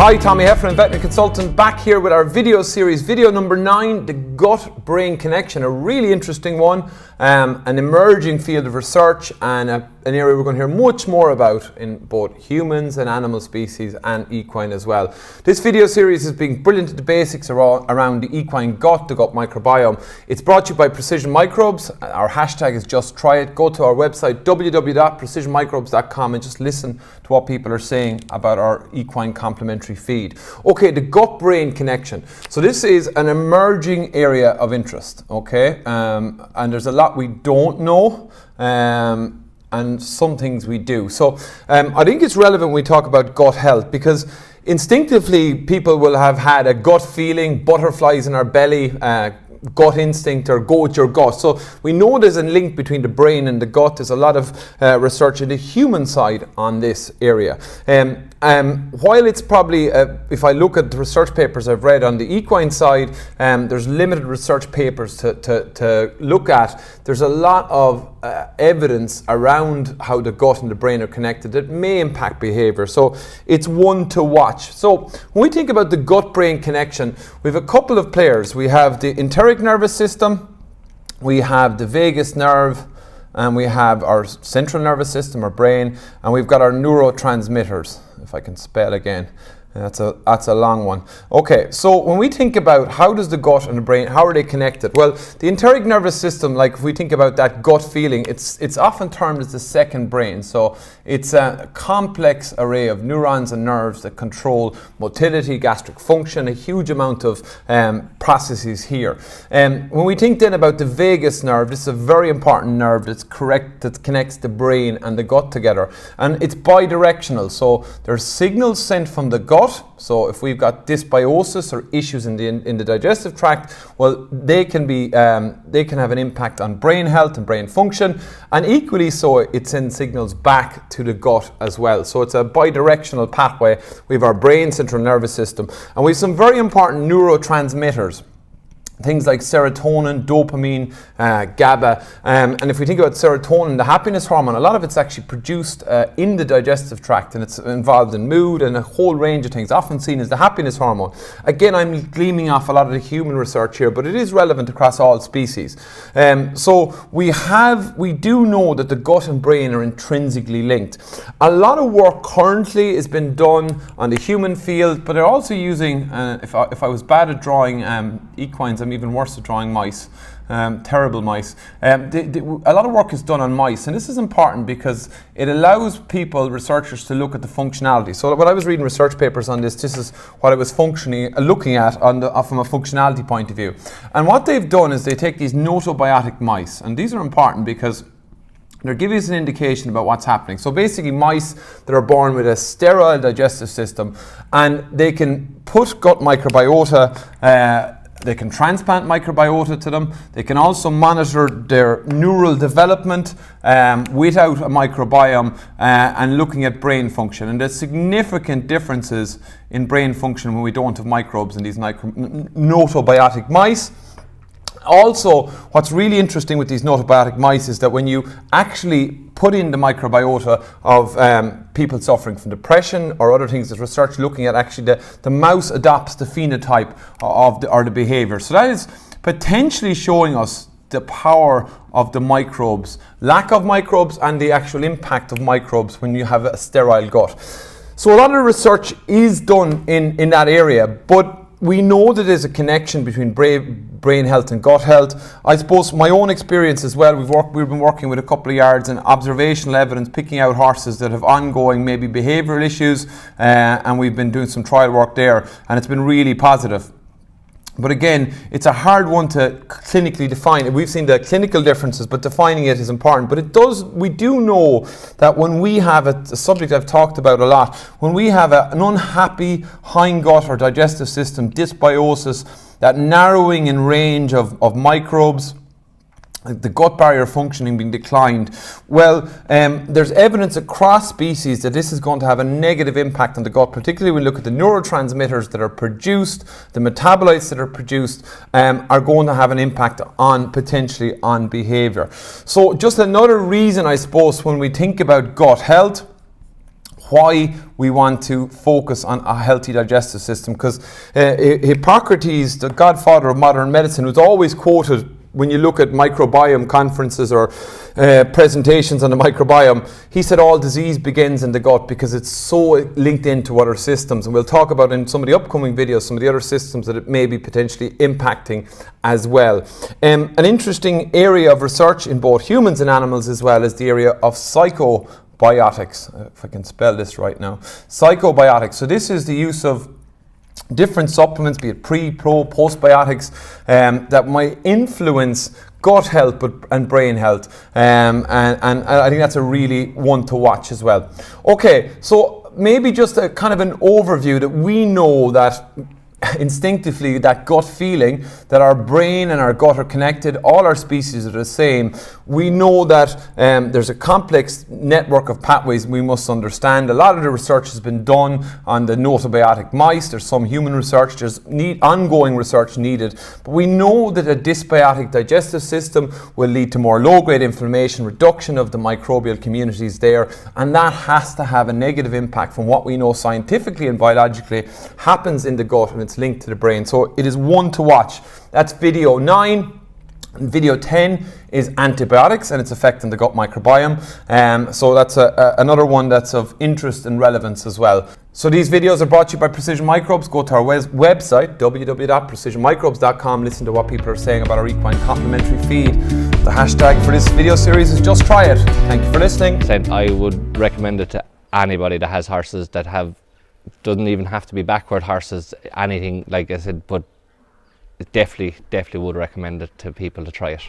Hi, Tommy Heffernan, veterinary consultant, back here with our video series, video number 9, the gut-brain connection, a really interesting one, an emerging field of research and an area we're going to hear much more about in both humans and animal species and equine as well. This video series is being brilliant at the basics around the equine gut, the gut microbiome. It's brought to you by Precision Microbes. Our hashtag is just try it. Go to our website www.precisionmicrobes.com and just listen to what people are saying about our equine complementary feed. Okay, the gut-brain connection. So this is an emerging area of interest, okay? And there's a lot we don't know, and some things we do. So I think it's relevant when we talk about gut health, because instinctively people will have had a gut feeling, butterflies in our belly, gut instinct, or go with your gut. So we know there's a link between the brain and the gut. There's a lot of research in the human side on this area. While it's probably, if I look at the research papers I've read on the equine side, there's limited research papers to look at. There's a lot of evidence around how the gut and the brain are connected that may impact behavior. So it's one to watch. So when we think about the gut-brain connection, we have a couple of players. We have the enteric nervous system, we have the vagus nerve, and we have our central nervous system, our brain, and we've got our neurotransmitters, if I can spell again. That's a long one. Okay, so when we think about how does the gut and the brain, how are they connected? Well, the enteric nervous system, like if we think about that gut feeling, it's often termed as the second brain. So it's a complex array of neurons and nerves that control motility, gastric function, a huge amount of processes here. When we think then about the vagus nerve, this is a very important nerve that connects the brain and the gut together. And it's bidirectional, so there's signals sent from the gut. So if we've got dysbiosis or issues in the digestive tract, well, they can have an impact on brain health and brain function, and equally so it sends signals back to the gut as well. So it's a bidirectional pathway. We have our brain, central nervous system, and we have some very important neurotransmitters. Things like serotonin, dopamine, GABA. And if we think about serotonin, the happiness hormone, a lot of it's actually produced in the digestive tract, and it's involved in mood and a whole range of things, often seen as the happiness hormone. Again, I'm gleaming off a lot of the human research here, but it is relevant across all species. So we do know that the gut and brain are intrinsically linked. A lot of work currently has been done on the human field, but they're also using, if I was bad at drawing equines, I'm even worse at drawing mice, terrible mice. A lot of work is done on mice, and this is important because it allows researchers to look at the functionality. So when I was reading research papers on this is what I was looking at from a functionality point of view. And what they've done is they take these notobiotic mice, and these are important because they're giving us an indication about what's happening. So basically mice that are born with a sterile digestive system, and they can put gut microbiota, they can transplant microbiota to them. They can also monitor their neural development without a microbiome and looking at brain function. And there's significant differences in brain function when we don't have microbes in these notobiotic mice. Also, what's really interesting with these notobiotic mice is that when you actually put in the microbiota of people suffering from depression or other things, there's research looking at actually the mouse adopts the phenotype or the behavior. So that is potentially showing us the power of the microbes, lack of microbes, and the actual impact of microbes when you have a sterile gut. So a lot of research is done in that area, but we know that there's a connection between brain health and gut health. I suppose my own experience as well, we've been working with a couple of yards and observational evidence, picking out horses that have ongoing maybe behavioural issues, and we've been doing some trial work there, and it's been really positive. But again, it's a hard one to clinically define. We've seen the clinical differences, but defining it is important. But we do know that when we have a subject I've talked about a lot, when we have an unhappy hindgut or digestive system, dysbiosis, that narrowing in range of microbes, the gut barrier functioning being declined, well, there's evidence across species that this is going to have a negative impact on the gut, particularly when we look at the neurotransmitters that are produced, the metabolites that are produced, are going to have an impact potentially on behavior. So just another reason, I suppose, when we think about gut health, why we want to focus on a healthy digestive system, because Hippocrates, the godfather of modern medicine, was always quoted when you look at microbiome conferences or presentations on the microbiome. He said all disease begins in the gut because it's so linked into other systems, and we'll talk about in some of the upcoming videos some of the other systems that it may be potentially impacting as well. An interesting area of research in both humans and animals as well is the area of psychobiotics, if I can spell this right now. Psychobiotics. So this is the use of different supplements, be it pre, pro, postbiotics, that might influence gut health and brain health, and I think that's a really one to watch as well. Okay, so maybe just a kind of an overview that we know that instinctively, that gut feeling that our brain and our gut are connected, all our species are the same. We know that there's a complex network of pathways we must understand. A lot of the research has been done on the notobiotic mice. There's some human research. There's ongoing research needed. But we know that a dysbiotic digestive system will lead to more low-grade inflammation, reduction of the microbial communities there, and that has to have a negative impact from what we know scientifically and biologically happens in the gut, and it's linked to the brain. So it is one to watch. That's video 9. And video 10 is antibiotics and its effect on the gut microbiome. So that's another one that's of interest and relevance as well. So these videos are brought to you by Precision Microbes. Go to our website, www.precisionmicrobes.com. Listen to what people are saying about our equine complementary feed. The hashtag for this video series is just try it. Thank you for listening. I would recommend it to anybody that has horses that doesn't even have to be backward horses, anything, like I said, but definitely would recommend it to people to try it.